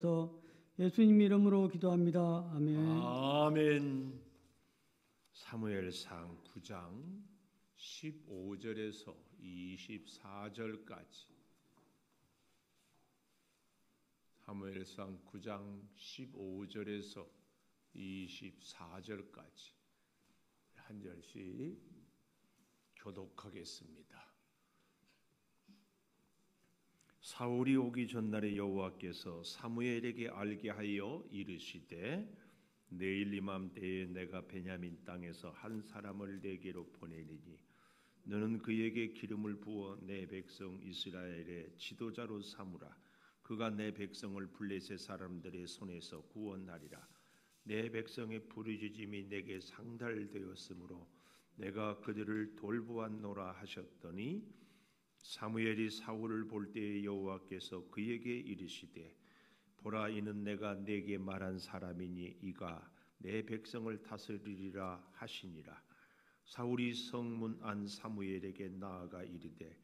또 예수님 이름으로 기도합니다. 아멘. 아멘. 사무엘상 9장 15절에서 24절까지. 사무엘상 9장 15절에서 24절까지 한 절씩 교독하겠습니다. 사울이 오기 전날에 여호와께서 사무엘에게 알게 하여 이르시되 내일 이맘때에 내가 베냐민 땅에서 한 사람을 내게로 보내리니 너는 그에게 기름을 부어 내 백성 이스라엘의 지도자로 삼으라. 그가 내 백성을 블레셋 사람들의 손에서 구원하리라. 내 백성의 부르짖음이 내게 상달되었으므로 내가 그들을 돌보았노라 하셨더니 사무엘이 사울을 볼 때에 여호와께서 그에게 이르시되 보라 이는 내가 네게 말한 사람이니 이가 내 백성을 다스리리라 하시니라. 사울이 성문 안 사무엘에게 나아가 이르되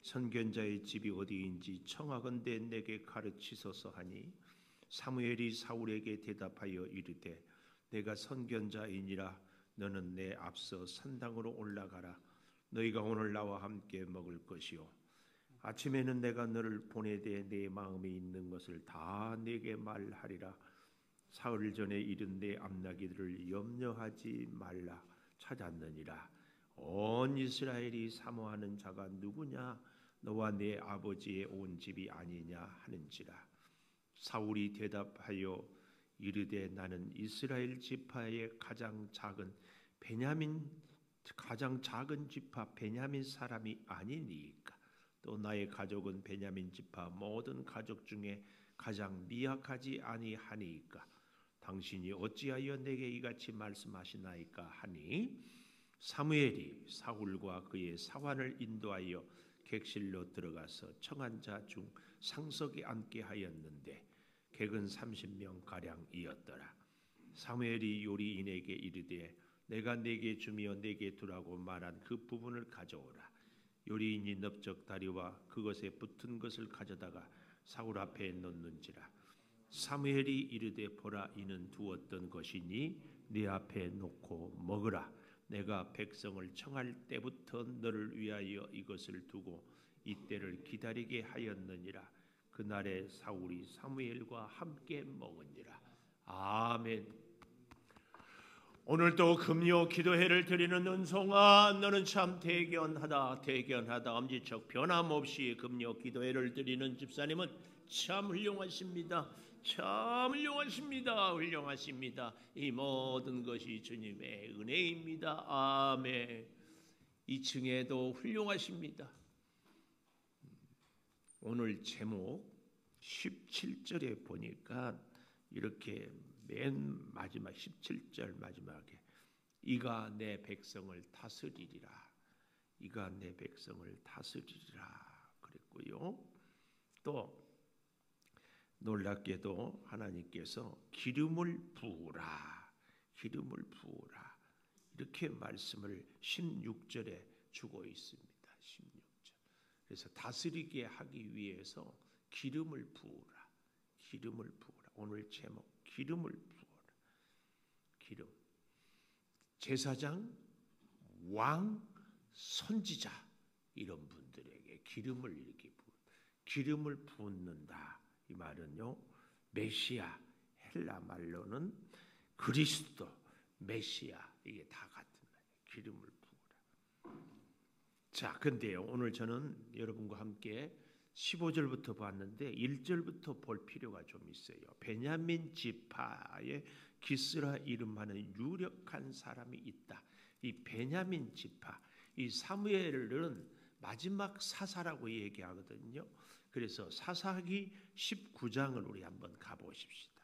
선견자의 집이 어디인지 청하건대 내게 가르치소서 하니 사무엘이 사울에게 대답하여 이르되 내가 선견자이니라. 너는 내 앞서 산당으로 올라가라. 너희가 오늘 나와 함께 먹을 것이요 아침에는 내가 너를 보내되 내 마음에 있는 것을 다 네게 말하리라. 사흘 전에 이른 내 암나기들을 염려하지 말라 찾았느니라. 온 이스라엘이 사모하는 자가 누구냐? 너와 내 아버지의 온 집이 아니냐 하는지라. 사울이 대답하여 이르되 나는 이스라엘 지파의 가장 작은 지파 베냐민 사람이 아니니까. 또 나의 가족은 베냐민 지파 모든 가족 중에 가장 미약하지 아니하니까. 당신이 어찌하여 내게 이같이 말씀하시나이까 하니 사무엘이 사울과 그의 사환을 인도하여 객실로 들어가서 청한 자 중 상석에 앉게 하였는데 객은 30명 가량이었더라. 사무엘이 요리인에게 이르되 내가 네게 주며 네게 두라고 말한 그 부분을 가져오라. 요리인이 넓적 다리와 그것에 붙은 것을 가져다가 사울 앞에 놓는지라. 사무엘이 이르되 보라 이는 두었던 것이니 네 앞에 놓고 먹으라. 내가 백성을 청할 때부터 너를 위하여 이것을 두고 이때를 기다리게 하였느니라. 그날에 사울이 사무엘과 함께 먹으니라. 아멘. 오늘도 금요 기도회를 드리는 은송아 너는 참 대견하다 엄지척 변함없이 금요 기도회를 드리는 집사님은 참 훌륭하십니다. 훌륭하십니다. 이 모든 것이 주님의 은혜입니다. 아멘. 2층에도 훌륭하십니다. 오늘 제목 17절에 보니까 이렇게 맨 마지막 17절 마지막에 이가 내 백성을 다스리리라. 이가 내 백성을 다스리리라 그랬고요. 또 놀랍게도 하나님께서 기름을 부으라 이렇게 말씀을 16절에 주고 있습니다. 16절. 그래서 다스리게 하기 위해서 기름을 부으라. 오늘 제목 기름을 부어라. 기름. 제사장, 왕, 선지자 이런 분들에게 기름을 이렇게 기름을 붓는다. 이 말은요. 메시아 헬라 말로는 그리스도, 메시아 이게 다 같은 말이에요. 기름을 부어라. 자, 근데요. 오늘 저는 여러분과 함께 15절부터 봤는데 1절부터 볼 필요가 좀 있어요. 베냐민 지파의 기스라 이름하는 유력한 사람이 있다. 이 베냐민 지파, 이 사무엘은 마지막 사사라고 얘기하거든요. 그래서 사사기 19장을 우리 한번 가보십시다.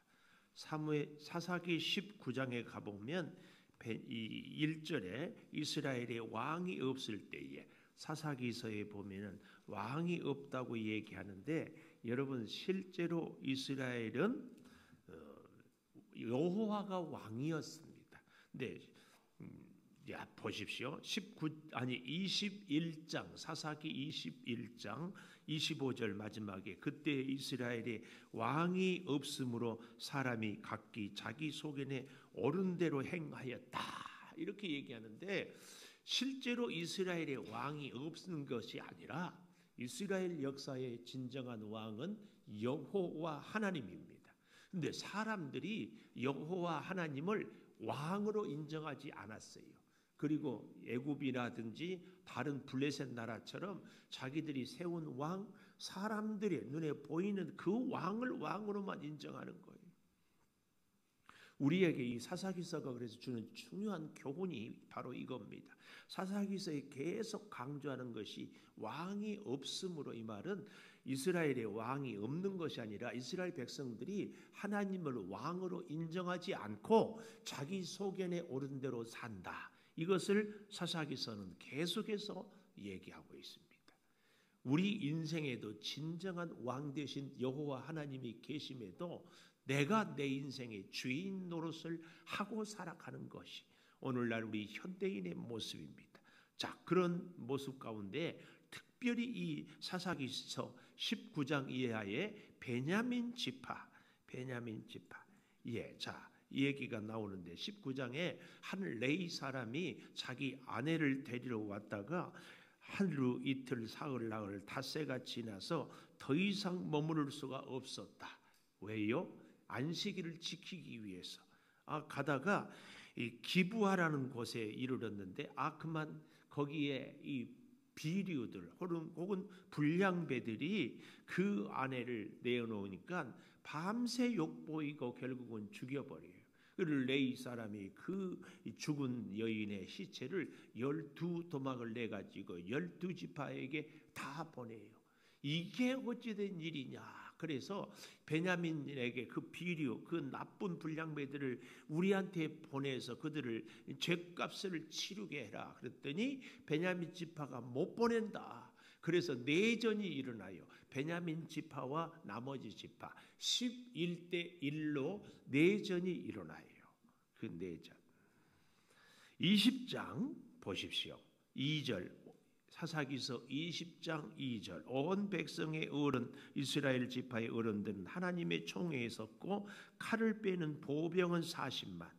사사기 19장에 가보면 이 1절에 이스라엘의 왕이 없을 때에 사사기서에 보면은 왕이 없다고 얘기하는데 여러분 실제로 이스라엘은 여호와가 왕이었습니다. 근데 야, 보십시오. 21장 사사기 21장 25절 마지막에 그때 이스라엘에 왕이 없으므로 사람이 각기 자기 소견에 옳은 대로 행하였다. 이렇게 얘기하는데 실제로 이스라엘에 왕이 없는 것이 아니라 이스라엘 역사의 진정한 왕은 여호와 하나님입니다. 그런데 사람들이 여호와 하나님을 왕으로 인정하지 않았어요. 그리고 애굽이라든지 다른 블레셋 나라처럼 자기들이 세운 왕, 사람들의 눈에 보이는 그 왕을 왕으로만 인정하는 거예요. 우리에게 이 사사기서가 그래서 주는 중요한 교훈이 바로 이겁니다. 사사기서에 계속 강조하는 것이 왕이 없으므로, 이 말은 이스라엘에 왕이 없는 것이 아니라 이스라엘 백성들이 하나님을 왕으로 인정하지 않고 자기 소견에 옳은 대로 산다. 이것을 사사기서는 계속해서 얘기하고 있습니다. 우리 인생에도 진정한 왕 되신 여호와 하나님이 계심에도 내가 내 인생의 주인 노릇을 하고 살아가는 것이 오늘날 우리 현대인의 모습입니다. 자, 그런 모습 가운데 특별히 이 사사기서 19장 이하의 베냐민 지파. 예, 자, 이 얘기가 나오는데 19장에 한 레위 사람이 자기 아내를 데리러 왔다가 하루 이틀 사흘 나흘 닷새가 지나서 더 이상 머무를 수가 없었다. 왜요? 안식일을 지키기 위해서. 가다가 이 기브아라는 곳에 이르렀는데 그만 거기에 이 비류들 혹은 불량배들이 그 아내를 내어놓으니까 밤새 욕보이고 결국은 죽여버려요. 그를 레위 사람이 그 죽은 여인의 시체를 12도막을 내가지고 12지파에게 다 보내요. 이게 어찌된 일이냐. 그래서 베냐민에게 그 비류, 그 나쁜 불량배들을 우리한테 보내서 그들을 죄값을 치르게 해라. 그랬더니 베냐민 지파가 못 보낸다. 그래서 내전이 일어나요. 베냐민 지파와 나머지 지파 11대 1로 내전이 일어나요. 그 내전. 20장 보십시오. 2절. 사사기서 20장 2절. 온 백성의 어른, 이스라엘 지파의 어른들은 하나님의 총회에 섰고 칼을 빼는 보병은 40만.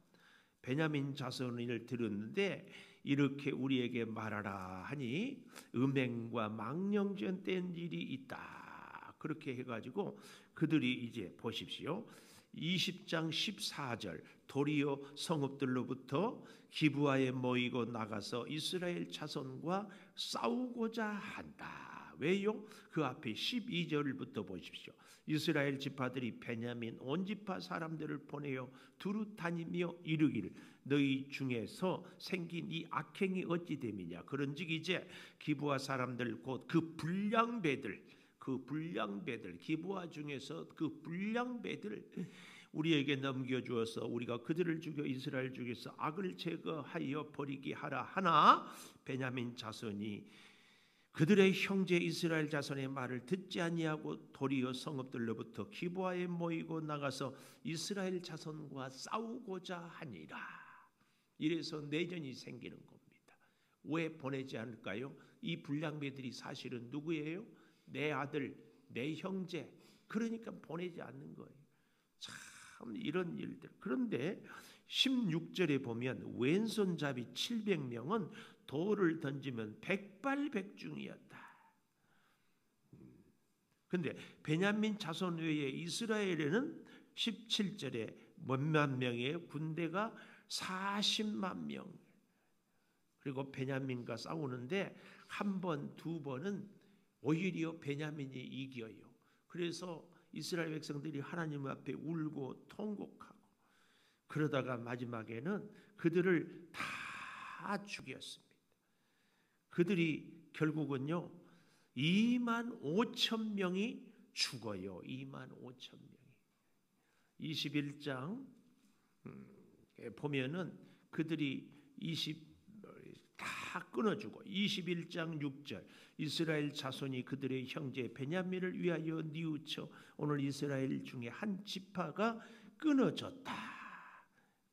베냐민 자손을 들었는데 이렇게 우리에게 말하라 하니 음행과 망령전 뗀 일이 있다. 그렇게 해가지고 그들이 이제 보십시오. 20장 14절. 도리어 성읍들로부터 기브아에 모이고 나가서 이스라엘 자손과 싸우고자 한다. 왜요? 그 앞에 12절부터 보십시오. 이스라엘 지파들이 베냐민 온 지파 사람들을 보내어 두루 다니며 이르기를 너희 중에서 생긴 이 악행이 어찌 됨이냐. 그런즉 이제 기브아 사람들 곧 그 불량배들 기브아 중에서 그 불량배들 우리에게 넘겨주어서 우리가 그들을 죽여 이스라엘 중에서 악을 제거하여 버리게 하라 하나 베냐민 자손이 그들의 형제 이스라엘 자손의 말을 듣지 아니하고 도리어 성읍들로부터 기브아에 모이고 나가서 이스라엘 자손과 싸우고자 하니라. 이래서 내전이 생기는 겁니다. 왜 보내지 않을까요? 이 불량배들이 사실은 누구예요? 내 아들, 내 형제. 그러니까 보내지 않는 거예요. 참 이런 일들. 그런데 16절에 보면 왼손잡이 700명은 돌을 던지면 백발백중이었다. 그런데 베냐민 자손 외에 이스라엘에는 17절에 몇만 명의 군대가 40만 명. 그리고 베냐민과 싸우는데 한 번, 두 번은 오히려 베냐민이 이겨요. 그래서 이스라엘 백성들이 하나님 앞에 울고 통곡하고 그러다가 마지막에는 그들을 다 죽였습니다. 그들이 결국은요 2만 5천 명이 죽어요. 2만 5천 명이. 21장 보면은 그들이 다 끊어주고 21장 6절 이스라엘 자손이 그들의 형제 베냐민을 위하여 뉘우쳐 오늘 이스라엘 중에 한 지파가 끊어졌다.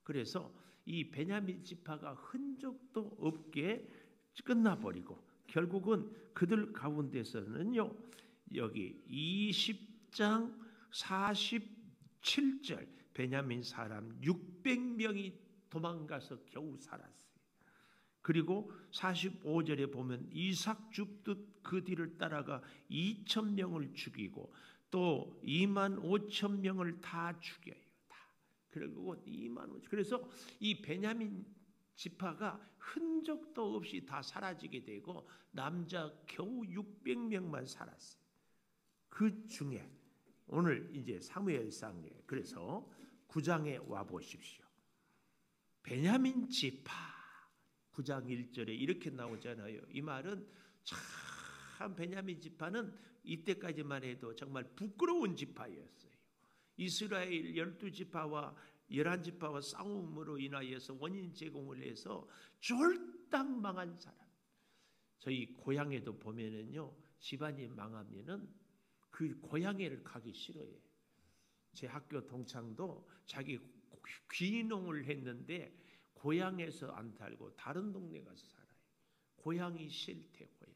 그래서 이 베냐민 지파가 흔적도 없게 끝나버리고 결국은 그들 가운데서는요, 여기 20장 47절 베냐민 사람 600명이 도망가서 겨우 살았어요. 그리고 45절에 보면 이삭 줍듯 그 뒤를 따라가 2,000명을 죽이고 또 25,000명을 다 죽여요. 다. 그리고 25,000. 그래서 이 베냐민 지파가 흔적도 없이 다 사라지게 되고 남자 겨우 600명만 살았어요. 그 중에 오늘 이제 사무엘상에 그래서 9장에 와 보십시오. 베냐민 지파 9장 1절에 이렇게 나오잖아요. 이 말은 참 베냐민 지파는 이때까지만 해도 정말 부끄러운 지파였어요. 이스라엘 12지파와 11지파와 싸움으로 인하여서 원인 제공을 해서 쫄딱 망한 사람. 저희 고향에도 보면은요, 집안이 망하면은 그 고향에를 가기 싫어해. 제 학교 동창도 자기 귀농을 했는데 고향에서 안 살고 다른 동네 가서 살아요. 고향이 싫대. 고향.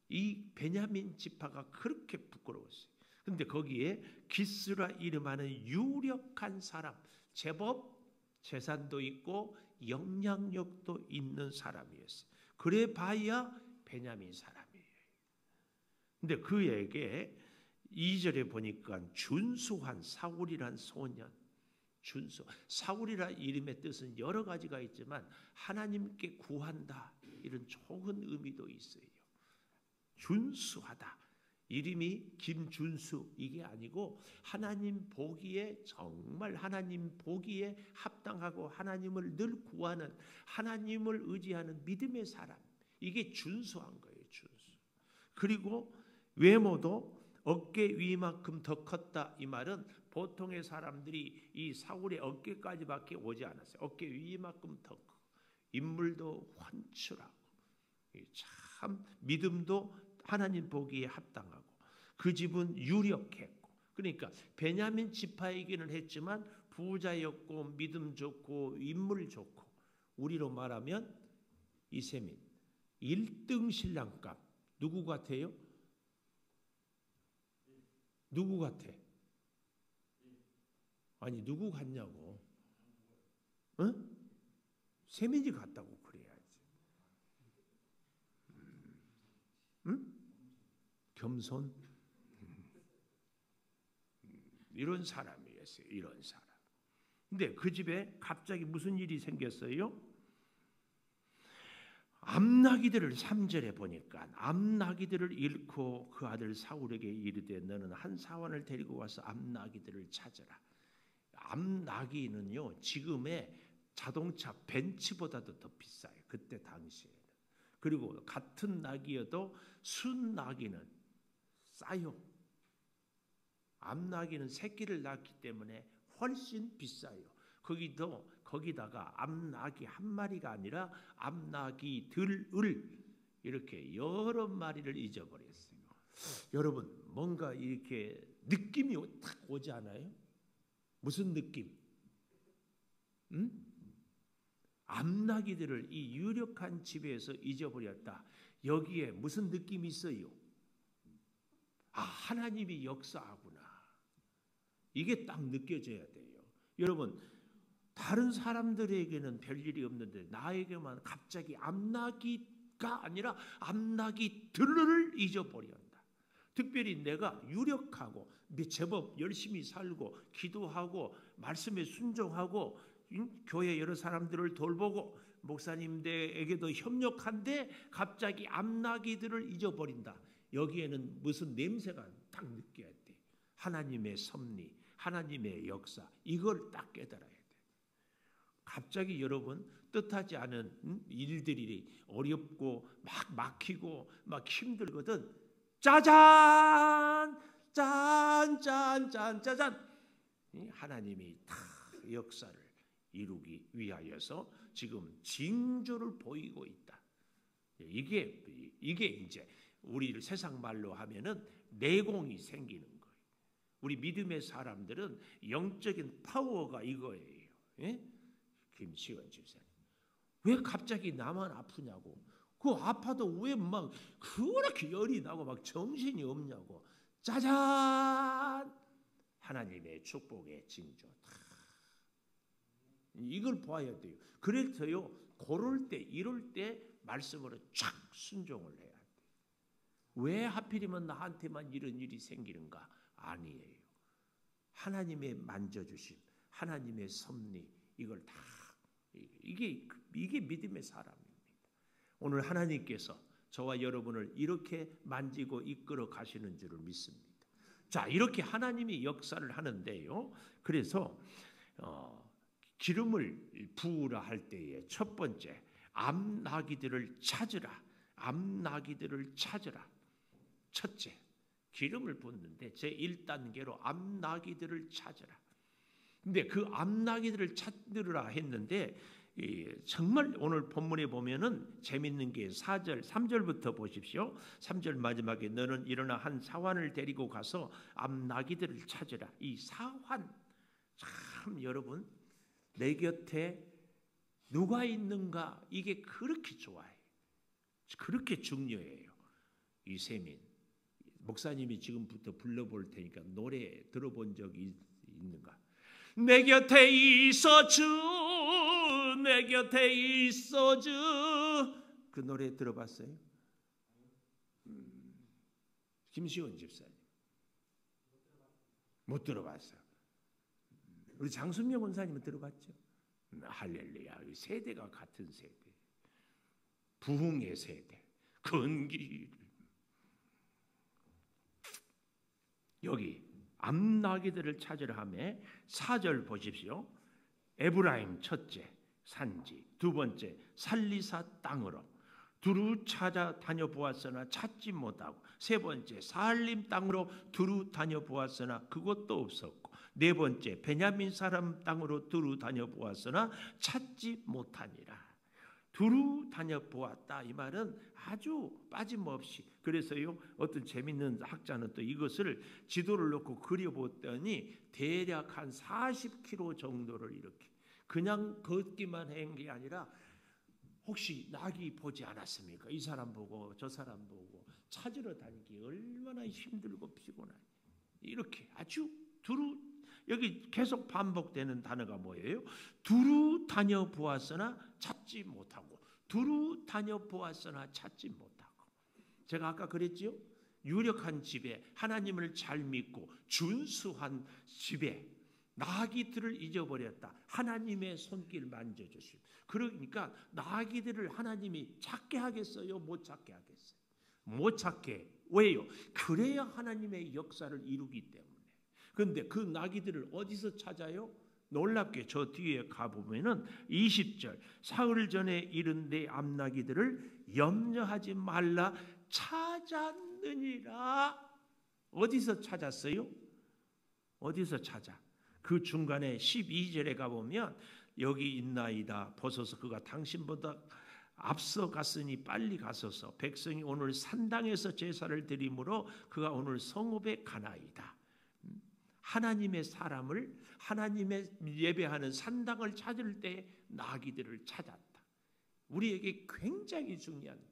이 베냐민 지파가 그렇게 부끄러웠어요. 근데 거기에 기스라 이름하는 유력한 사람, 제법 재산도 있고 영향력도 있는 사람이었어요. 그래 봐야 베냐민 사람이에요. 근데 그에게 2절에 보니까 준수한 사울이란 소년, 준수. 사울이라 이름의 뜻은 여러 가지가 있지만 하나님께 구한다, 이런 좋은 의미도 있어요. 준수하다. 이름이 김준수 이게 아니고 하나님 보기에 정말 하나님 보기에 합당하고 하나님을 늘 구하는, 하나님을 의지하는 믿음의 사람. 이게 준수한 거예요. 준수. 그리고 외모도 어깨 위만큼 더 컸다. 이 말은 보통의 사람들이 이 사울의 어깨까지밖에 오지 않았어요. 어깨 위만큼 더 크고 인물도 훤칠하고 참 믿음도 하나님 보기에 합당하고 그 집은 유력했고, 그러니까 베냐민 지파이기는 했지만 부자였고 믿음 좋고 인물 좋고, 우리로 말하면 이세민 1등 신랑감. 누구 같아요? 누구 같아? 아니 누구 같냐고. 응? 세민이 같다고 그래야지. 응? 겸손. 이런 사람이었어요. 이런 사람. 근데 그 집에 갑자기 무슨 일이 생겼어요? 암나기들을 3절에 보니까 암나기들을 잃고 그 아들 사울에게 이르되 너는 한 사환을 데리고 와서 암나기들을 찾으라. 암나기는요 지금의 자동차 벤츠보다도 더 비싸요. 그때 당시에는. 그리고 같은 나기여도 순나기는 싸요. 암나기는 새끼를 낳기 때문에 훨씬 비싸요. 거기다가 암나기 한 마리가 아니라 암나기들을 이렇게 여러 마리를 잊어버렸어요. 여러분 뭔가 이렇게 느낌이 딱 오지 않아요? 무슨 느낌? 암나기들을 이 유력한 집에서 잊어버렸다. 여기에 무슨 느낌이 있어요? 아, 하나님이 역사하구나. 이게 딱 느껴져야 돼요. 여러분 다른 사람들에게는 별일이 없는데 나에게만 갑자기 암나기가 아니라 암나기들을 잊어버린다. 특별히 내가 유력하고 제법 열심히 살고 기도하고 말씀에 순종하고 교회 여러 사람들을 돌보고 목사님들에게도 협력한데 갑자기 암나기들을 잊어버린다. 여기에는 무슨 냄새가 딱 느껴야 돼. 하나님의 섭리, 하나님의 역사, 이걸 딱 깨달아야 돼. 갑자기 여러분 뜻하지 않은 일들이 어렵고 막 막히고 막 힘들거든. 짜잔! 짠! 하나님이 다 역사를 이루기 위하여서 지금 징조를 보이고 있다. 이게 이제 우리를 세상 말로 하면은 내공이 생기는 거예요. 우리 믿음의 사람들은 영적인 파워가 이거예요. 예? 김시원 집사님. 왜 갑자기 나만 아프냐고. 그 아파도 왜 막 그렇게 열이 나고 막 정신이 없냐고. 짜잔! 하나님의 축복의 징조. 이걸 봐야 돼요. 그래서요, 고를 때, 이럴 때 말씀으로 쫙 순종을 해야 돼요. 왜 하필이면 나한테만 이런 일이 생기는가? 아니에요. 하나님의 만져주심, 하나님의 섭리, 이걸 다 이게 믿음의 사람입니다. 오늘 하나님께서 저와 여러분을 이렇게 만지고 이끌어 가시는 줄을 믿습니다. 자, 이렇게 하나님이 역사를 하는데요. 그래서 기름을 부으라 할 때에 첫 번째, 암나기들을 찾으라. 암나기들을 찾으라. 첫째, 기름을 붓는데 제1단계로 암나기들을 찾으라. 근데 그 암나기들을 찾으라 했는데 정말 오늘 본문에 보면은 재밌는 게 4절, 3절부터 보십시오. 3절 마지막에 너는 일어나 한 사환을 데리고 가서 암나기들을 찾으라. 이 사환, 참 여러분, 내 곁에 누가 있는가, 이게 그렇게 좋아요. 그렇게 중요해요. 이 세민 목사님이 지금부터 불러볼 테니까 노래 들어본 적이 있는가? 내 곁에 있어주, 내 곁에 있어주. 그 노래 들어봤어요? 김시원 집사님 못 들어봤어요. 우리 장순명 원사님은 들어봤죠? 할렐루야. 세대가 같은 세대, 부흥의 세대, 근기. 여기 암나기들을 찾으라 하며 4절 보십시오. 에브라임 첫째 산지, 두 번째 살리사 땅으로 두루 찾아 다녀보았으나 찾지 못하고, 세 번째 사할림 땅으로 두루 다녀보았으나 그것도 없었고, 네 번째 베냐민 사람 땅으로 두루 다녀보았으나 찾지 못하니라. 두루 다녀보았다, 이 말은 아주 빠짐없이. 그래서요, 어떤 재밌는 학자는 또 이것을 지도를 놓고 그려봤더니 대략 한 40km 정도를 이렇게 그냥 걷기만 한 게 아니라, 혹시 낙이 보지 않았습니까? 이 사람 보고 저 사람 보고 찾으러 다니기 얼마나 힘들고 피곤하니. 이렇게 아주 두루, 여기 계속 반복되는 단어가 뭐예요? 두루 다녀보았으나 찾지 못하고, 두루 다녀보았으나 찾지 못하고. 제가 아까 그랬지요? 유력한 집에, 하나님을 잘 믿고 준수한 집에 나귀들을 잊어버렸다. 하나님의 손길 만져주시고. 그러니까 나귀들을 하나님이 찾게 하겠어요? 못 찾게 하겠어요? 못 찾게. 왜요? 그래야 하나님의 역사를 이루기 때문에. 그런데 그 나귀들을 어디서 찾아요? 놀랍게 저 뒤에 가보면은 20절, 사흘 전에 이른 내 암나귀들을 염려하지 말라 찾았느니라. 어디서 찾았어요? 어디서 찾아? 그 중간에 12절에 가보면 여기 있나이다 보소서 그가 당신보다 앞서 갔으니 빨리 가소서. 백성이 오늘 산당에서 제사를 드림으로 그가 오늘 성읍에 가나이다. 하나님의 사람을, 하나님의 예배하는 산당을 찾을 때 나귀들을 찾았다. 우리에게 굉장히 중요한 교훈.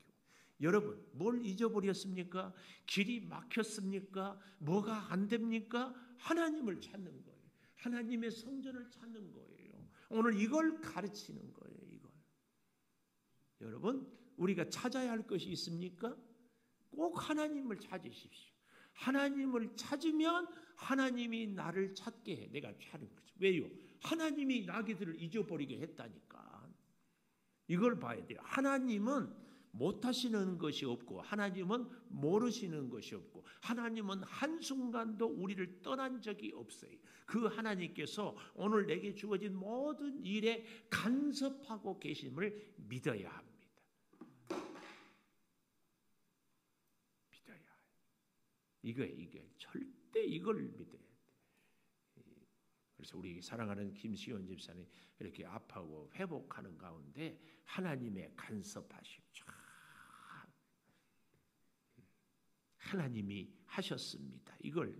여러분, 뭘 잊어버렸습니까? 길이 막혔습니까? 뭐가 안 됩니까? 하나님을 찾는 거예요. 하나님의 성전을 찾는 거예요. 오늘 이걸 가르치는 거예요. 이걸. 여러분, 우리가 찾아야 할 것이 있습니까? 꼭 하나님을 찾으십시오. 하나님을 찾으면 하나님이 나를 찾게 해. 내가 찾는 거죠. 왜요? 하나님이 나귀들을 잊어버리게 했다니까. 이걸 봐야 돼요. 하나님은 못하시는 것이 없고, 하나님은 모르시는 것이 없고, 하나님은 한순간도 우리를 떠난 적이 없어요. 그 하나님께서 오늘 내게 주어진 모든 일에 간섭하고 계심을 믿어야 합니다. 믿어야 해요. 이게 절대 이걸 믿어야 돼요. 그래서 우리 사랑하는 김시원 집사님 이렇게 아파하고 회복하는 가운데 하나님의 간섭하심, 하나님이 하셨습니다. 이걸.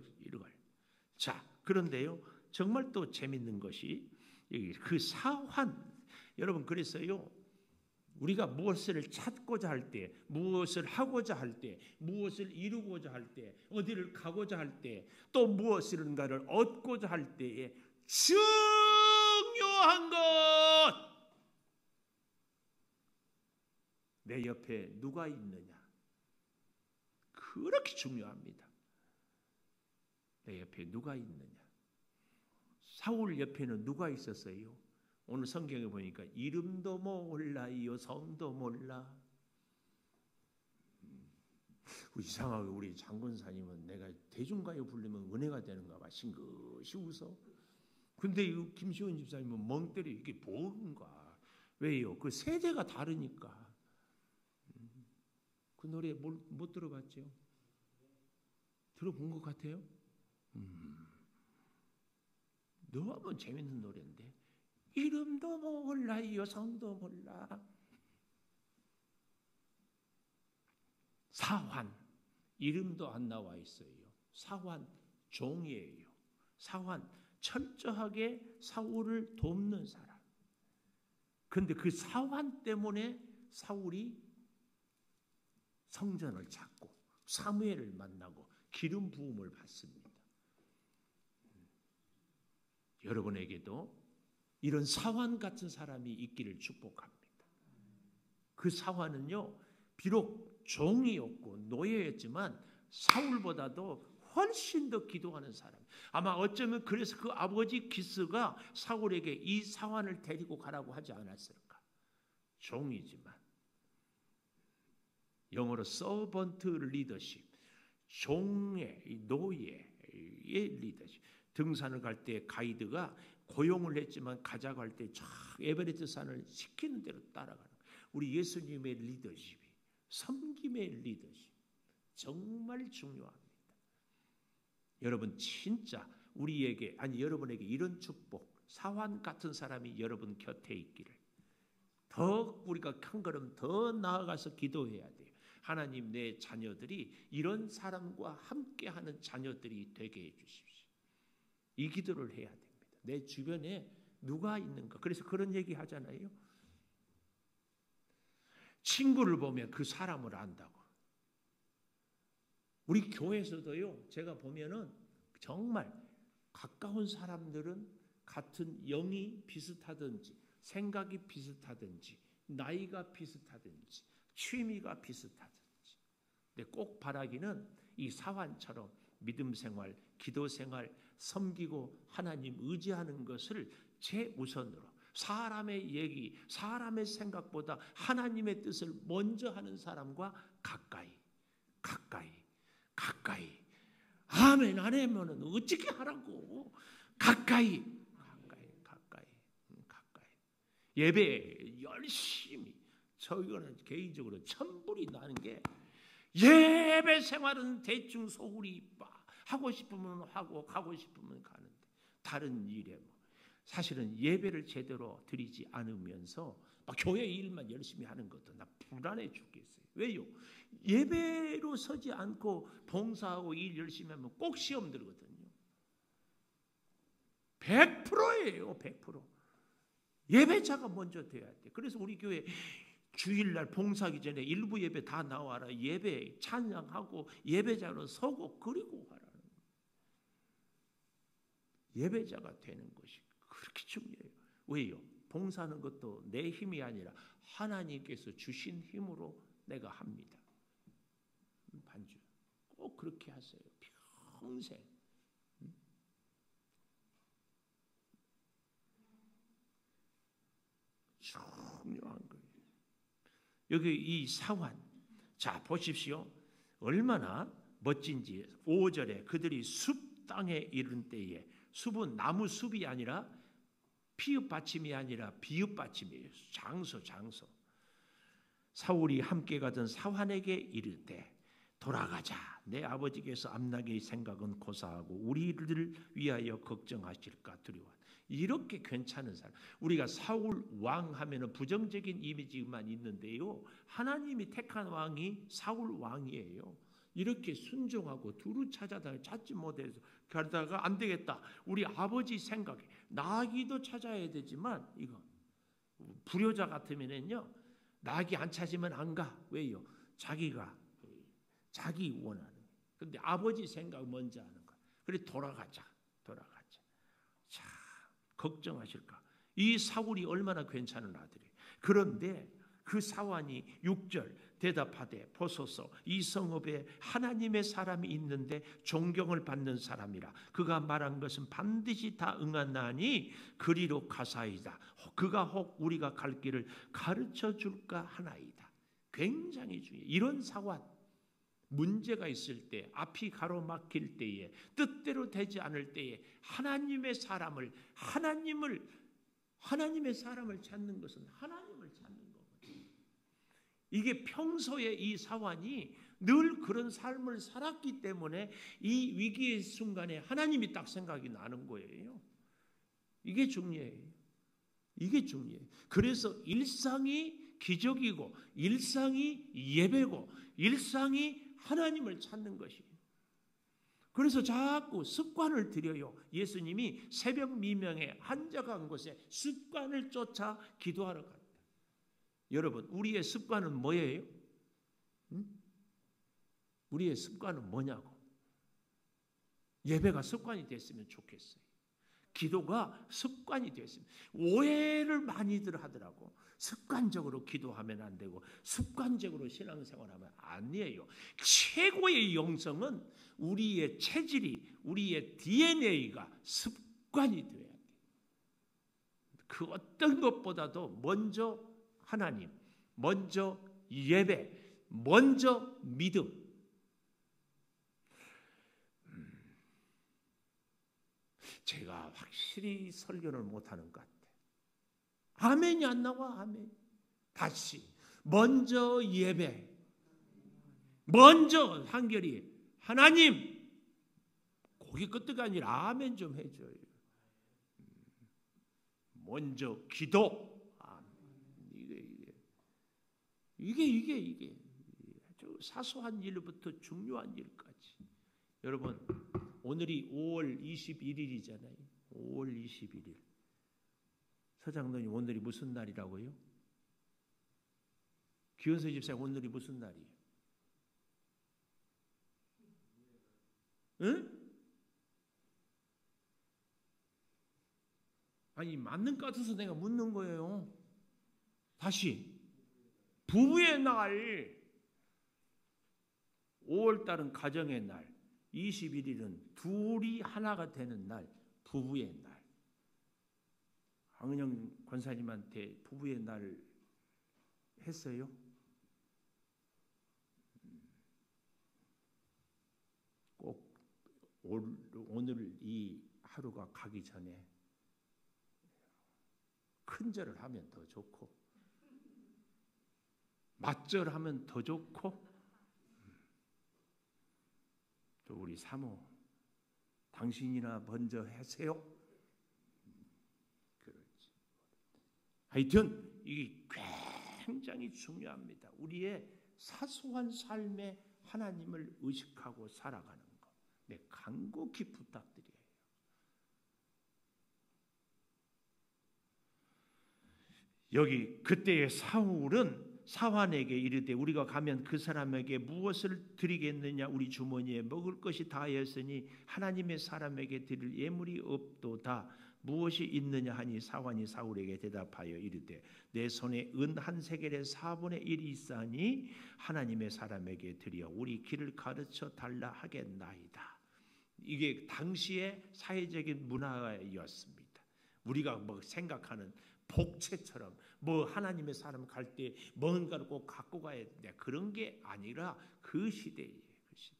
자, 그런데요, 정말 또 재밌는 것이 여기 그 사환, 여러분 그랬어요. 우리가 무엇을 찾고자 할 때, 무엇을 하고자 할 때, 무엇을 이루고자 할 때, 어디를 가고자 할 때, 또 무엇인가를 얻고자 할 때에 중요한 것, 내 옆에 누가 있느냐, 그렇게 중요합니다. 내 옆에 누가 있느냐. 사울 옆에는 누가 있었어요? 오늘 성경에 보니까 이름도 몰라요, 성도 몰라. 이상하게 우리 장군사님은 내가 대중가요 부르면 은혜가 되는가 봐. 싱긋이 웃어. 근데 이 김시원 집사님은 멍 때려. 이게 뭔가. 왜요? 그 세대가 다르니까. 그 노래 못 들어봤죠? 들어본 것 같아요? 너무 재밌는 노래인데. 이름도 몰라요, 성도 몰라. 사환, 이름도 안 나와 있어요. 사환, 종이에요. 사환, 철저하게 사울을 돕는 사람. 그런데 그 사환 때문에 사울이 성전을 찾고 사무엘을 만나고 기름 부음을 받습니다. 여러분에게도 이런 사환 같은 사람이 있기를 축복합니다. 그 사환은요, 비록 종이었고 노예였지만 사울보다도 훨씬 더 기도하는 사람. 아마 어쩌면 그래서 그 아버지 기스가 사울에게 이 사환을 데리고 가라고 하지 않았을까. 종이지만 영어로 서번트 리더십, 종의 노예의 리더십. 등산을 갈 때 가이드가 고용을 했지만 가자고 할 때 쫙 에베레스트 산을 시키는 대로 따라가는 우리 예수님의 리더십이, 섬김의 리더십, 정말 중요합니다. 여러분 진짜 우리에게, 아니 여러분에게 이런 축복, 사환 같은 사람이 여러분 곁에 있기를 더 우리가 한 걸음 더 나아가서 기도해야 돼요. 하나님, 내 자녀들이 이런 사람과 함께하는 자녀들이 되게 해주십시오. 이 기도를 해야 됩니다. 내 주변에 누가 있는가. 그래서 그런 얘기 하잖아요. 친구를 보면 그 사람을 안다고. 우리 교회에서도요, 제가 보면은 정말 가까운 사람들은 같은 영이 비슷하든지 생각이 비슷하든지 나이가 비슷하든지 취미가 비슷하든지, 근데 꼭 바라기는 이 사환처럼 믿음 생활, 기도 생활, 섬기고 하나님 의지하는 것을 최우선으로, 사람의 얘기, 사람의 생각보다 하나님의 뜻을 먼저 하는 사람과 가까이 아멘 안 하면은 어떻게 하라고. 가까이 예배 열심히. 저희는 개인적으로 천불이 나는 게, 예배 생활은 대충 소홀히 하고 싶으면 하고 가고 싶으면 가는데 다른 일에 뭐 사실은 예배를 제대로 드리지 않으면서 막 교회 일만 열심히 하는 것도 나 불안해 죽겠어요. 왜요? 예배로 서지 않고 봉사하고 일 열심히 하면 꼭 시험 들거든요. 100%예요. 100%. 예배자가 먼저 돼야 돼. 그래서 우리 교회 주일날 봉사하기 전에 일부 예배 다 나와라. 예배 찬양하고 예배자로 서고 그리고 가라는 거예요. 예배자가 되는 것이 그렇게 중요해요. 왜요? 봉사하는 것도 내 힘이 아니라 하나님께서 주신 힘으로 내가 합니다. 반주 꼭 그렇게 하세요. 평생. 중요한 거예요. 여기 이 사환, 자 보십시오. 얼마나 멋진지. 5절에 그들이 숲 땅에 이른 때에, 숲은 나무 숲이 아니라 피읍 받침이 아니라 비읍 받침이에요. 장소. 사울이 함께 가던 사환에게 이르되 돌아가자. 내 아버지께서 암나게의 생각은 고사하고 우리를 위하여 걱정하실까 두려워. 이렇게 괜찮은 사람. 우리가 사울 왕 하면은 부정적인 이미지만 있는데요, 하나님이 택한 왕이 사울 왕이에요. 이렇게 순종하고 두루 찾아다가 찾지 못해서 가다가 안 되겠다. 우리 아버지 생각에 나기도 찾아야 되지만 불효자 같으면은요 낙이 안 찾으면 안 가. 왜요? 자기가 자기 원하는. 근데 아버지 생각 먼저 하는 거야. 그래 돌아가자. 자, 걱정하실까? 이 사울이 얼마나 괜찮은 아들이에요. 그런데 그 사환이 6절 대답하되 보소서 이 성읍에 하나님의 사람이 있는데 존경을 받는 사람이라 그가 말한 것은 반드시 다 응하나니 그리로 가사이다. 그가 혹 우리가 갈 길을 가르쳐 줄까 하나이다. 굉장히 중요해요. 이런 사환 문제가 있을 때 앞이 가로막힐 때에 뜻대로 되지 않을 때에 하나님의 사람을 찾는 것은 하나님을 찾는 거거든요. 이게 평소에 이 사환이 늘 그런 삶을 살았기 때문에 이 위기의 순간에 하나님이 딱 생각이 나는 거예요. 이게 중요해요. 그래서 일상이 기적이고 일상이 예배고 일상이 하나님을 찾는 것이에요. 그래서 자꾸 습관을 들여요. 예수님이 새벽 미명에 한적한 곳에 습관을 쫓아 기도하러 갔다. 여러분, 우리의 습관은 뭐예요? 우리의 습관은 뭐냐고? 예배가 습관이 됐으면 좋겠어요. 기도가 습관이 됐으면. 오해를 많이들 하더라고. 습관적으로 기도하면 안 되고 습관적으로 신앙생활하면 아니에요. 최고의 영성은 우리의 체질이, 우리의 DNA가 습관이 되어야 돼요. 그 어떤 것보다도 먼저 하나님, 먼저 예배, 먼저 믿음. 제가 확실히 설교를 못하는 것 같아요. 아멘이 안 나와. 아멘. 다시 먼저 예배, 먼저 한결이 하나님. 거기 끝가 아니라 아멘 좀 해줘요. 먼저 기도. 이게 아주 사소한 일부터 중요한 일까지. 여러분, 오늘이 5월 21일이잖아요. 5월 21일. 서장로님, 오늘이 무슨 날이라고요? 기원서 집사님, 오늘이 무슨 날이에요? 응? 아니, 맞는 것 같아서 내가 묻는 거예요. 다시. 부부의 날. 5월달은 가정의 날. 21일은 둘이 하나가 되는 날. 부부의 날. 황은영 권사님한테 부부의 날 했어요? 꼭 오늘 이 하루가 가기 전에 큰절을 하면 더 좋고 맞절하면 더 좋고 또 우리 사모 당신이나 먼저 하세요. 그렇지. 하여튼 이게 굉장히 중요합니다. 우리의 사소한 삶에 하나님을 의식하고 살아가는 것. 네, 간곡히 부탁드려요. 여기 그때의 사울은 사환에게 이르되 우리가 가면 그 사람에게 무엇을 드리겠느냐? 우리 주머니에 먹을 것이 다하였으니 하나님의 사람에게 드릴 예물이 없도다. 무엇이 있느냐 하니 사환이 사울에게 대답하여 이르되 내 손에 은 한 세겔의 4분의 1이 있사니 하나님의 사람에게 드려 우리 길을 가르쳐 달라 하겠나이다. 이게 당시의 사회적인 문화였습니다. 우리가 뭐 생각하는 복채처럼 뭐 하나님의 사람 갈 때 뭔가를 꼭 갖고 가야 돼. 그런 게 아니라 그 시대예요. 그 시대.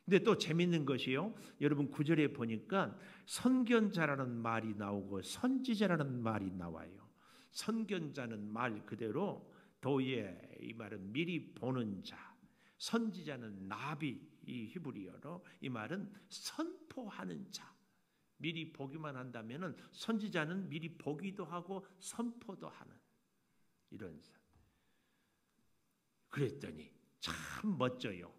근데 또 재밌는 것이요. 여러분 9절에 보니까 선견자라는 말이 나오고 선지자라는 말이 나와요. 선견자는 말 그대로 도예, 이 말은 미리 보는 자. 선지자는 나비, 이 히브리어로 이 말은 선포하는 자. 미리 보기만 한다면은 선지자는 미리 보기도 하고 선포도 하는 이런 사람. 그랬더니 참 멋져요.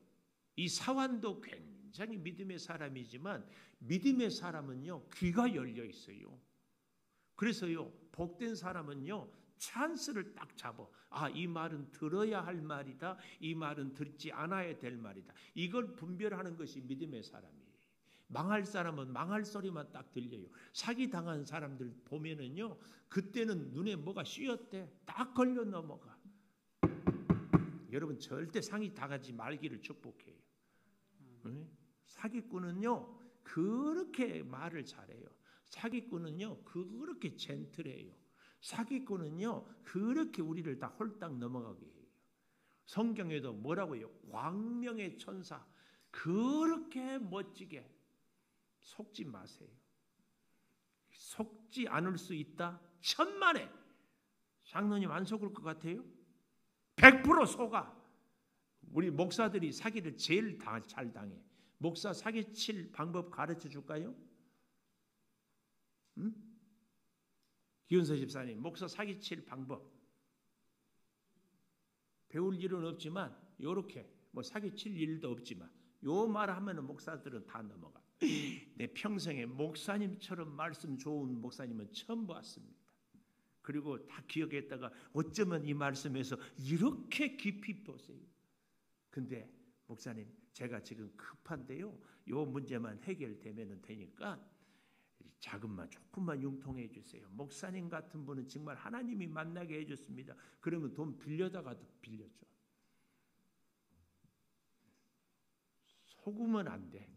이 사환도 굉장히 믿음의 사람이지만 믿음의 사람은요 귀가 열려 있어요. 그래서요, 복된 사람은요, 찬스를 딱 잡아. 이 말은 들어야 할 말이다. 이 말은 듣지 않아야 될 말이다. 이걸 분별하는 것이 믿음의 사람이에요. 망할 사람은 망할 소리만 딱 들려요. 사기당한 사람들 보면은요, 그때는 눈에 뭐가 씌었대. 딱 걸려 넘어가. 여러분 절대 상이 당하지 말기를 축복해요. 사기꾼은요, 그렇게 말을 잘해요. 사기꾼은요, 그렇게 젠틀해요. 사기꾼은요, 그렇게 우리를 다 홀딱 넘어가게 해요. 성경에도 뭐라고 해요? 광명의 천사. 그렇게 멋지게. 속지 마세요. 속지 않을 수 있다? 천만에. 장로님 안 속을 것 같아요? 100% 속아. 우리 목사들이 사기를 제일 잘 당해. 목사 사기칠 방법 가르쳐 줄까요? 응? 기은서 집사님, 목사 사기칠 방법 배울 일은 없지만 요렇게 뭐 사기칠 일도 없지만 요 말 하면은 목사들은 다 넘어가. 내 평생에 목사님처럼 말씀 좋은 목사님은 처음 봤습니다. 그리고 다 기억했다가 어쩌면 이 말씀에서 이렇게 깊이 보세요. 근데 목사님, 제가 지금 급한데요, 요 문제만 해결되면 되니까 자금만 조금만 융통해 주세요. 목사님 같은 분은 정말 하나님이 만나게 해줬습니다. 그러면 돈 빌려다가도 빌려줘. 속으면 안 돼.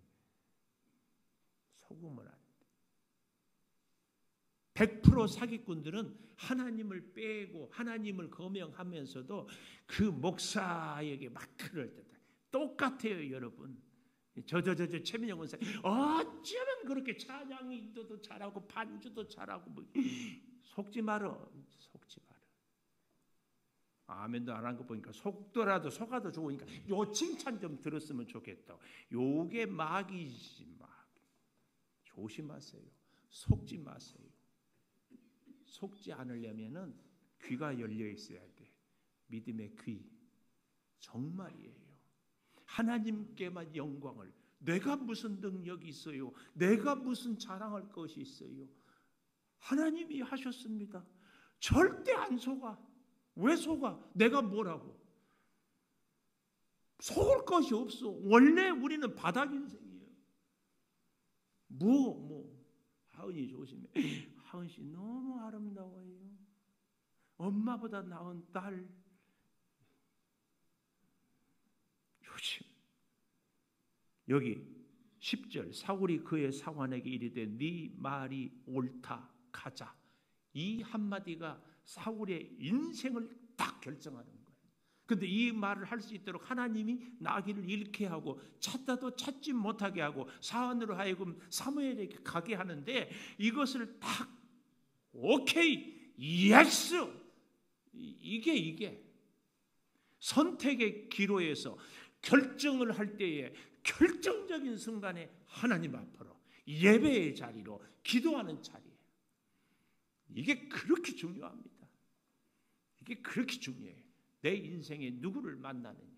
속으면 안 돼. 100% 사기꾼들은 하나님을 빼고 하나님을 거명하면서도 그 목사에게 막 그럴 때다. 똑같아요, 여러분. 최민영 원사 어쩌면 그렇게 찬양 인도도 잘하고 반주도 잘하고 뭐. 속지 말어. 속지 말어. 아멘도 안 한 거 보니까 속더라도 속아도 좋으니까 요 칭찬 좀 들었으면 좋겠다. 요게 마귀지. 막 조심하세요. 속지 마세요. 속지 않으려면은 귀가 열려 있어야 돼. 믿음의 귀. 정말이에요. 하나님께만 영광을. 내가 무슨 능력이 있어요? 내가 무슨 자랑할 것이 있어요? 하나님이 하셨습니다. 절대 안 속아. 왜 속아? 내가 뭐라고? 속을 것이 없어. 원래 우리는 바닥 인생이에요. 하은이 조심해. 하은 씨 너무 아름다워요. 엄마보다 나은 딸. 조심. 여기 10절 사울이 그의 사환에게 이르되 네 말이 옳다 가자. 이 한마디가 사울의 인생을 딱 결정하는 거예요. 그런데 이 말을 할 수 있도록 하나님이 나귀를 잃게 하고 찾다도 찾지 못하게 하고 사안으로 하여금 사무엘에게 가게 하는데 이것을 딱 오케이 예스 이게 선택의 기로에서 결정을 할 때에 결정적인 순간에 하나님 앞으로 예배의 자리로 기도하는 자리에 이게 그렇게 중요합니다. 이게 그렇게 중요해요. 내 인생에 누구를 만나느냐.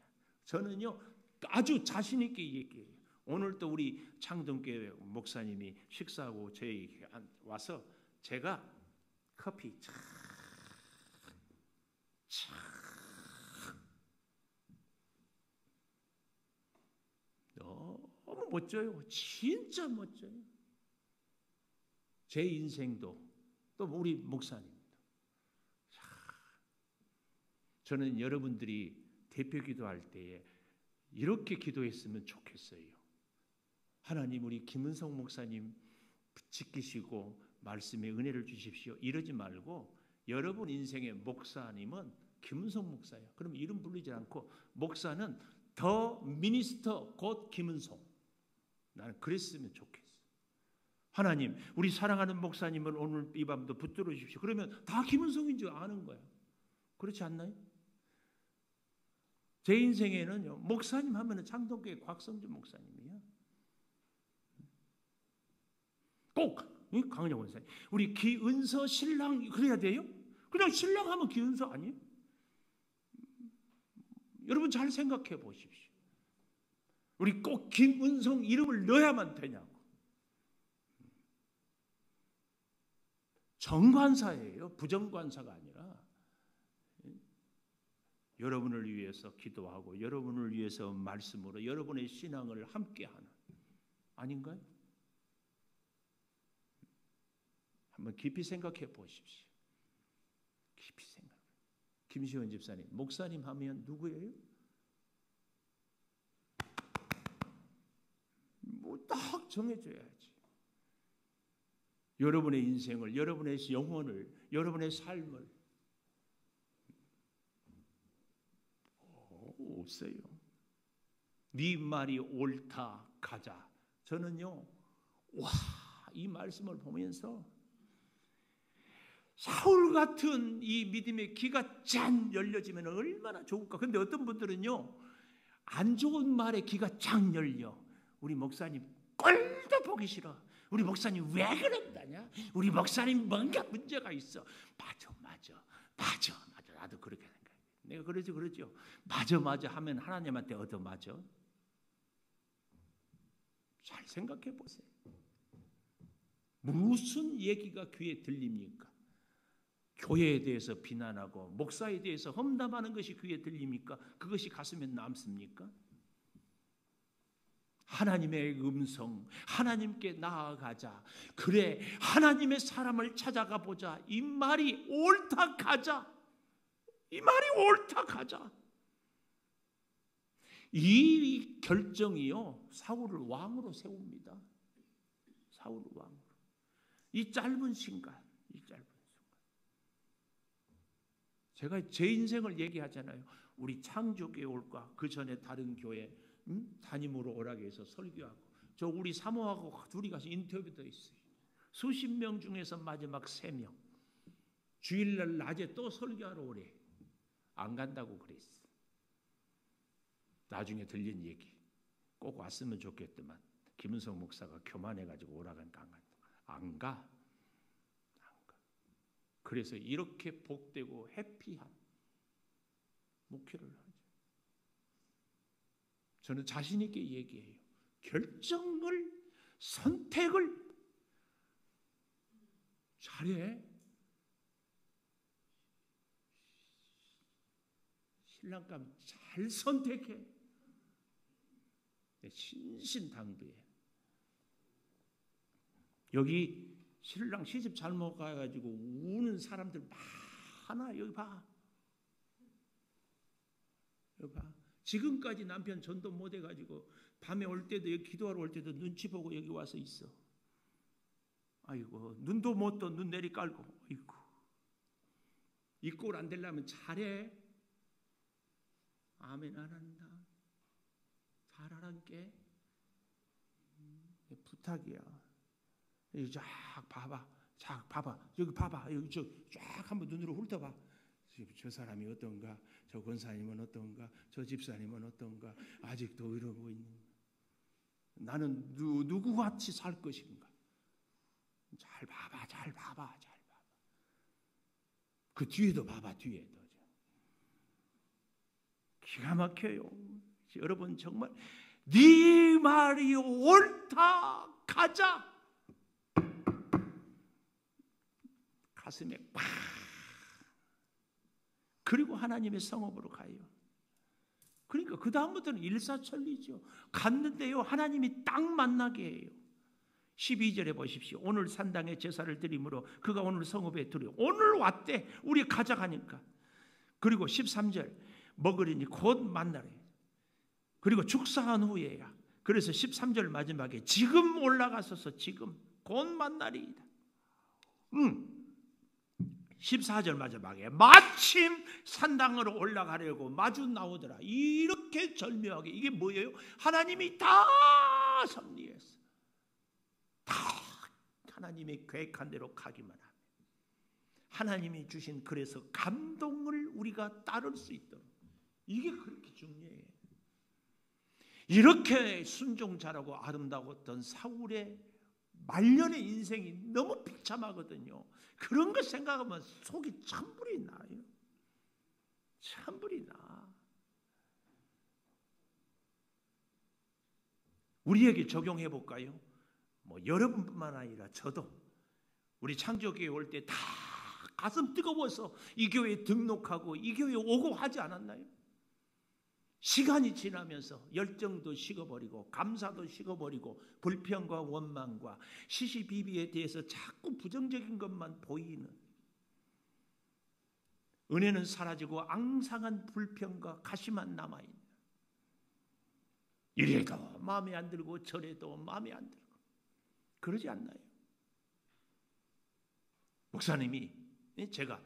저는요 아주 자신 있게 얘기해요. 오늘 또 우리 창동교회 목사님이 식사하고 저에게 와서 제가 커피 너무 멋져요. 진짜 멋져요. 제 인생도 또 우리 목사님도. 저는 여러분들이 대표 기도할 때에 이렇게 기도했으면 좋겠어요. 하나님 우리 김은성 목사님 지키시고 말씀에 은혜를 주십시오. 이러지 말고 여러분 인생의 목사님은 김은성 목사예요. 그럼 이름 부르지 않고 목사는 더 미니스터 곧 김은성. 나는 그랬으면 좋겠어. 하나님 우리 사랑하는 목사님을 오늘 이 밤도 붙들어 주십시오. 그러면 다 김은성인 줄 아는 거야. 그렇지 않나요? 제 인생에는요 목사님 하면은 창동교회 곽성준 목사님이야. 꼭 강은영 원사님 우리 기은서 신랑 그래야 돼요? 그냥 신랑 하면 기은서 아니에요? 여러분 잘 생각해 보십시오. 우리 꼭 김은성 이름을 넣어야만 되냐고. 정관사예요. 부정관사가 아니라. 여러분을 위해서 기도하고 여러분을 위해서 말씀으로 여러분의 신앙을 함께하는, 아닌가요? 한번 깊이 생각해 보십시오. 깊이 생각. 김시원 집사님, 목사님 하면 누구예요? 뭐 딱 정해줘야지. 여러분의 인생을, 여러분의 영혼을, 여러분의 삶을 없어요. 네 말이 옳다, 가자. 저는요, 이 말씀을 보면서 사울 같은 이 믿음의 귀가 짠 열려지면 얼마나 좋을까. 근데 어떤 분들은요, 안 좋은 말에 귀가 쫙 열려. 우리 목사님 꼴도 보기 싫어. 우리 목사님 왜 그런다냐? 우리 목사님 뭔가 문제가 있어. 맞아. 나도 그렇게 생각해. 내가 그러죠. 맞아 하면 하나님한테 얻어맞아. 잘 생각해 보세요. 무슨 얘기가 귀에 들립니까? 교회에 대해서 비난하고 목사에 대해서 험담하는 것이 귀에 들립니까? 그것이 가슴에 남습니까? 하나님의 음성, 하나님께 나아가자. 그래, 하나님의 사람을 찾아가 보자. 이 말이 옳다, 가자. 이 말이 옳다, 가자. 이 결정이요, 사울을 왕으로 세웁니다. 사울을 왕으로. 이 짧은 순간. 제가 제 인생을 얘기하잖아요. 우리 창조교회올까 그 전에 다른 교회 담임으로 오라게 해서 설교하고, 저 우리 사모하고 둘이 가서 인터뷰도 했어요. 수십 명 중에서 마지막 3명. 주일날 낮에 또 설교하러 오래. 안 간다고 그랬어. 나중에 들린 얘기. 꼭 왔으면 좋겠더만 김은성 목사가 교만해가지고 오라가니까 안 가. 그래서 이렇게 복되고 해피한 목회를 하죠. 저는 자신 있게 얘기해요. 결정을, 선택을 잘해. 신랑감 잘 선택해. 신신당부해. 여기 신랑 시집 잘못 가가지고 우는 사람들 많아. 여기 봐. 지금까지 남편 전도 못 해가지고 밤에 올 때도, 여기 기도하러 올 때도 눈치 보고 여기 와서 있어. 아이고, 눈도 못 떠. 눈 내리 깔고. 아이고, 이 꼴 안 되려면 잘해. 아멘 안 한다. 잘하란께. 부탁이야. 여기 쫙 봐봐. 여기 봐봐. 여기 쫙 한번 눈으로 훑어봐. 저 사람이 어떤가? 저 권사님은 어떤가? 저 집사님은 어떤가? 아직도 이러고 있는가? 나는 누구같이 살 것인가? 잘 봐봐. 그 뒤에도 봐봐. 뒤에도. 기가 막혀요. 여러분, 정말 네 말이 옳다, 가자. 가슴에 팍. 그리고 하나님의 성읍으로 가요. 그러니까 그 다음부터는 일사천리죠. 갔는데요, 하나님이 딱 만나게 해요. 12절에 보십시오. 오늘 산당에 제사를 드림으로 그가 오늘 성읍에 들여. 오늘 왔대. 우리 가져가니까. 그리고 13절 먹으리니 곧 만나래. 그리고 축사한 후에야. 그래서 13절 마지막에 지금 올라가소서. 지금 곧 만나리이다. 14절 마지막에 마침 산당으로 올라가려고 마주 나오더라. 이렇게 절묘하게. 이게 뭐예요? 하나님이 다 섭리했어. 다 하나님이 계획한 대로 가기만 하면, 하나님이 주신 그래서 감동을 우리가 따를 수 있도록, 이게 그렇게 중요해요. 이렇게 순종자라고 아름다웠던 사울의 말년의 인생이 너무 비참하거든요. 그런 거 생각하면 속이 찬불이 나요. 찬불이 나. 우리에게 적용해 볼까요? 뭐 여러분뿐만 아니라 저도 우리 창조교회 올 때 다 가슴 뜨거워서 이 교회에 등록하고 이 교회에 오고 하지 않았나요? 시간이 지나면서 열정도 식어버리고 감사도 식어버리고 불평과 원망과 시시비비에 대해서 자꾸 부정적인 것만 보이는, 은혜는 사라지고 앙상한 불평과 가시만 남아있는, 이래도 마음에 안 들고 저래도 마음에 안 들고 그러지 않나요? 목사님이 제가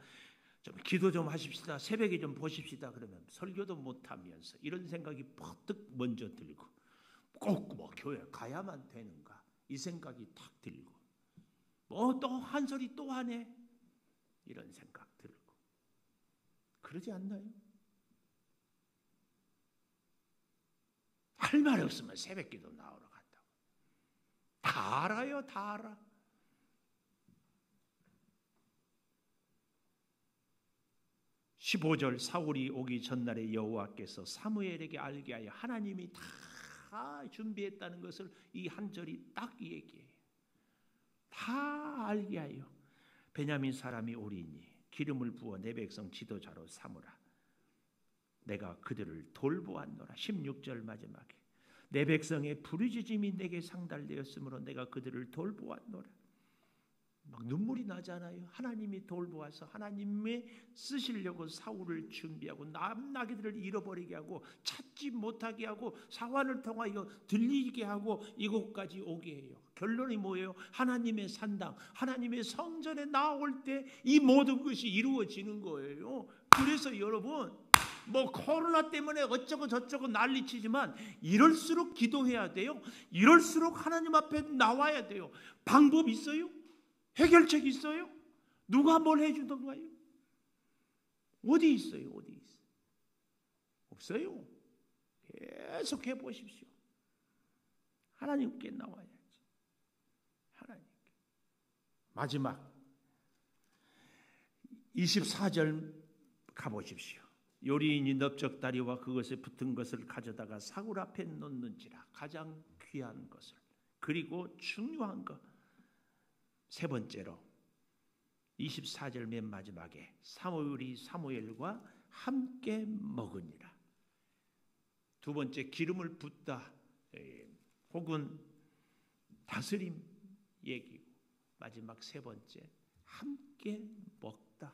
좀 기도 좀 하십시다, 새벽에 좀 보십시다 그러면 설교도 못하면서 이런 생각이 퍼뜩 먼저 들고, 꼭 뭐 교회 가야만 되는가 이 생각이 탁 들고, 뭐 또 한 소리 또 하네 이런 생각 들고, 그러지 않나요? 할 말 없으면 새벽기도 나오러 간다고. 다 알아요, 다 알아. 15절 사울이 오기 전날에 여호와께서 사무엘에게 알게 하여, 하나님이 다 준비했다는 것을 이 한 절이 딱 얘기해요. 다 알게 하여 베냐민 사람이 오리니 기름을 부어 내 백성 지도자로 삼으라. 내가 그들을 돌보았노라. 16절 마지막에 내 백성의 부르짖음이 내게 상달되었으므로 내가 그들을 돌보았노라. 막 눈물이 나잖아요. 하나님이 돌보아서 하나님의 쓰시려고 사울을 준비하고 남나기들을 잃어버리게 하고 찾지 못하게 하고 사환을 통하여 들리게 하고 이곳까지 오게 해요. 결론이 뭐예요? 하나님의 산당, 하나님의 성전에 나올 때 이 모든 것이 이루어지는 거예요. 그래서 여러분, 뭐 코로나 때문에 어쩌고 저쩌고 난리치지만 이럴수록 기도해야 돼요. 이럴수록 하나님 앞에 나와야 돼요. 방법 있어요? 해결책 있어요? 누가 뭘 해주던가요? 어디 있어요? 어디 있어요? 없어요. 계속 해보십시오. 하나님께 나와야지. 하나님께. 마지막 24절 가보십시오. 요리인이 넓적다리와 그것에 붙은 것을 가져다가 사울 앞에 놓는지라. 가장 귀한 것을, 그리고 중요한 것. 세 번째로 24절 맨 마지막에 사무엘이 사무엘과 함께 먹으니라. 두 번째 기름을 붓다 혹은 다스림 얘기고, 마지막 세 번째 함께 먹다.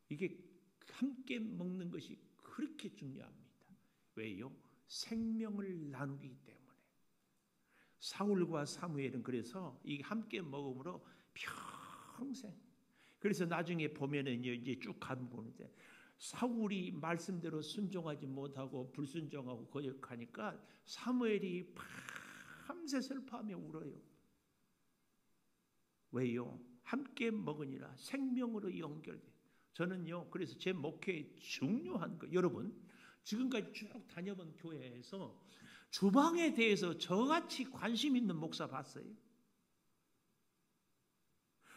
이게 함께 먹는 것이 그렇게 중요합니다. 왜요? 생명을 나누기 때문에. 사울과 사무엘은 그래서 이 함께 먹음으로 평생. 그래서 나중에 보면은 이제 쭉 가보는데 사울이 말씀대로 순종하지 못하고 불순종하고 거역하니까 사무엘이 밤새 슬퍼하며 울어요. 왜요? 함께 먹으니라. 생명으로 연결돼. 저는요, 그래서 제 목회에 중요한 거, 여러분 지금까지 쭉 다녀본 교회에서 주방에 대해서 저같이 관심 있는 목사 봤어요?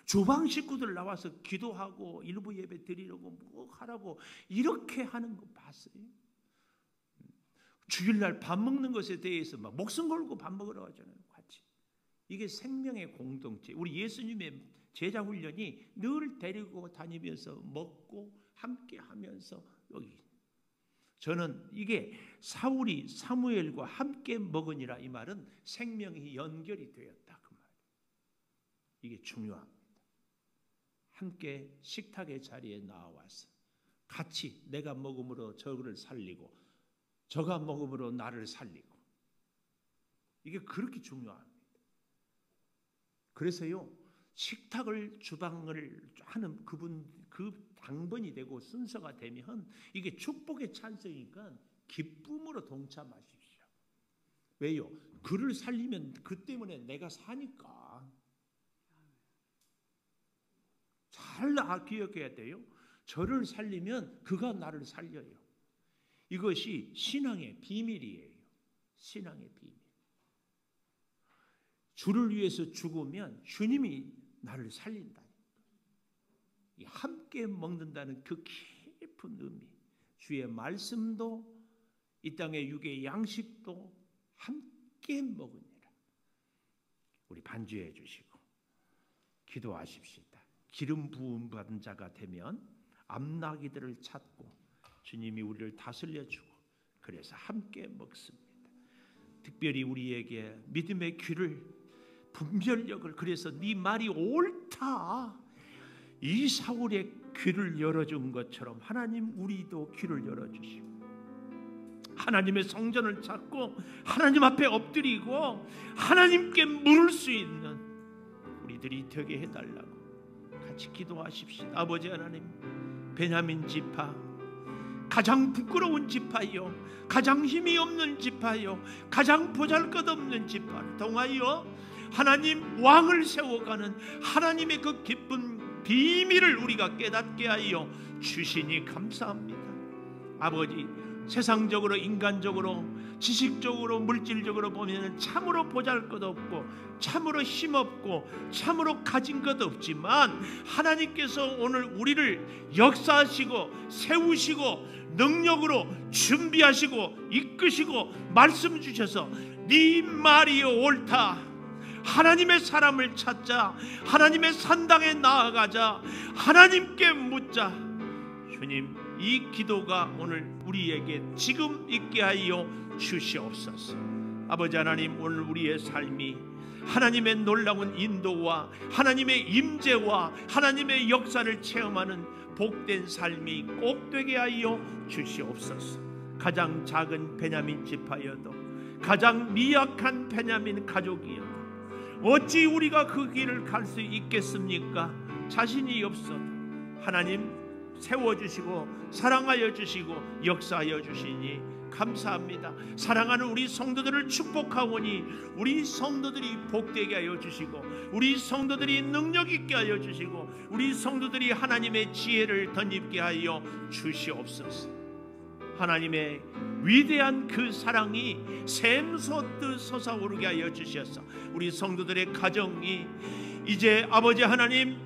주방 식구들 나와서 기도하고 일부 예배 드리려고 뭐 하라고 이렇게 하는 거 봤어요? 주일날 밥 먹는 것에 대해서 막 목숨 걸고 밥 먹으러 가잖아요, 같이. 이게 생명의 공동체. 우리 예수님의 제자 훈련이 늘 데리고 다니면서 먹고 함께 하면서 여기. 저는 이게 사울이 사무엘과 함께 먹으니라 이 말은 생명이 연결이 되었다 그 말. 이게 중요합니다. 함께 식탁의 자리에 나와서 같이 내가 먹음으로 저를 살리고 저가 먹음으로 나를 살리고, 이게 그렇게 중요합니다. 그래서요, 식탁을 주방을 하는 그 당번이 되고 순서가 되면 이게 축복의 찬스니까 기쁨으로 동참하십시오. 왜요? 그를 살리면 그 때문에 내가 사니까. 잘 기억해야 돼요. 저를 살리면 그가 나를 살려요. 이것이 신앙의 비밀이에요. 신앙의 비밀. 주를 위해서 죽으면 주님이 나를 살린다. 함께 먹는다는 그 깊은 의미. 주의 말씀도 이 땅의 육의 양식도 함께 먹으니라. 우리 반주해 주시고 기도하십시다. 기름 부음 받은 자가 되면 암나기들을 찾고 주님이 우리를 다스려주고 그래서 함께 먹습니다. 특별히 우리에게 믿음의 귀를 분별력을 그래서 네 말이 옳다 이 사울의 귀를 열어준 것처럼 하나님 우리도 귀를 열어주시고 하나님의 성전을 찾고 하나님 앞에 엎드리고 하나님께 물을 수 있는 우리들이 되게 해달라고 같이 기도하십시다. 아버지 하나님, 베냐민 지파 가장 부끄러운 지파요, 가장 힘이 없는 지파요, 가장 보잘것없는 지파를 통하여 하나님 왕을 세워가는 하나님의 그 기쁜 비밀을 우리가 깨닫게 하여 주시니 감사합니다. 아버지, 세상적으로 인간적으로 지식적으로 물질적으로 보면 참으로 보잘것없고 참으로 힘없고 참으로 가진 것 없지만 하나님께서 오늘 우리를 역사하시고 세우시고 능력으로 준비하시고 이끄시고 말씀 주셔서 네 말이 옳다, 하나님의 사람을 찾자, 하나님의 산당에 나아가자, 하나님께 묻자. 주님, 이 기도가 오늘 우리에게 지금 있게 하여 주시옵소서. 아버지 하나님, 오늘 우리의 삶이 하나님의 놀라운 인도와 하나님의 임재와 하나님의 역사를 체험하는 복된 삶이 꼭 되게 하여 주시옵소서. 가장 작은 베냐민 지파여도 가장 미약한 베냐민 가족이여도 어찌 우리가 그 길을 갈 수 있겠습니까? 자신이 없어도 하나님 세워주시고 사랑하여 주시고 역사하여 주시니 감사합니다. 사랑하는 우리 성도들을 축복하오니 우리 성도들이 복되게 하여 주시고 우리 성도들이 능력 있게 하여 주시고 우리 성도들이 하나님의 지혜를 덧입게 하여 주시옵소서. 하나님의 위대한 그 사랑이 샘솟듯 솟아오르게 하여 주셔서 우리 성도들의 가정이 이제 아버지 하나님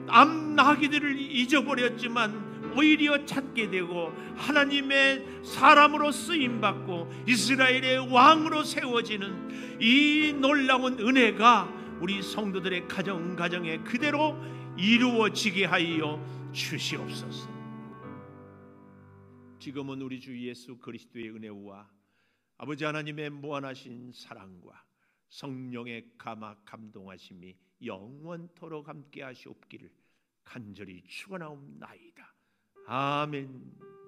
암나기들을 잊어버렸지만 오히려 찾게 되고 하나님의 사람으로 쓰임받고 이스라엘의 왕으로 세워지는 이 놀라운 은혜가 우리 성도들의 가정에 그대로 이루어지게 하여 주시옵소서. 지금은 우리 주 예수 그리스도의 은혜와 아버지 하나님의 무한하신 사랑과 성령의 감화 감동하심이 영원토록 함께 하시옵기를 간절히 축원하옵나이다. 아멘.